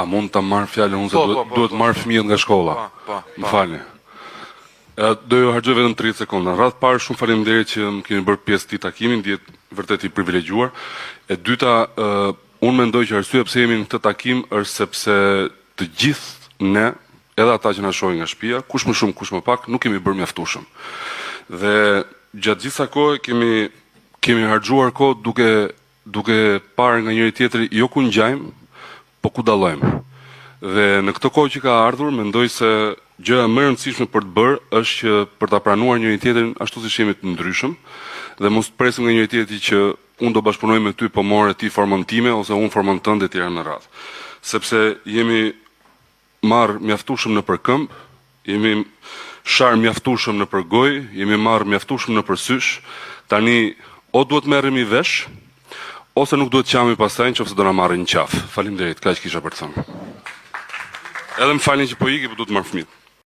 A mund ta marr fjalën unë se duhet marr fëmijët nga shkolla. Më falni. Do ju harxoj vetëm 30 sekonda. Radh parë shumë faleminderit që më keni bërë pjesë këtij takimi, ndihet vërtet i privilegjuar. E dyta, unë mendoj që arsyeja pse jemi në këtë takim është sepse të gjithë ne, edhe ata që na shohin nga shtëpia, kush më shumë, kush më pak, nuk kemi bërë mjaftueshëm. Dhe gjatë gjithë kësaj kohe kemi harxuar kohë duke parë nga njëri tjetri jo ku ngjajmë, po ku dallojmë. Dhe në këtë kohë që ka ardhur, mendoj se gjëja më e rëndësishme për të bërë është që për ta pranuar njëri tjetrin ashtu siç jemi të ndryshëm dhe mos presim nga njëri tjetri që unë do bashkëpunoj me ty po more ti formën time ose unë formën tënde etj. Në radhë. Sepse jemi marr mjaftueshëm në përkëmb, jemi shar mjaftueshëm në përgojë, jemi marr mjaftueshëm në përsysh. Tani o duhet merremi vesh ose nuk duhet qami pastaj nëse do na marrin qafë. Faleminderit, kaq kisha për të thënë. Edhe më falni që po iki, po duhet të marr fëmijët.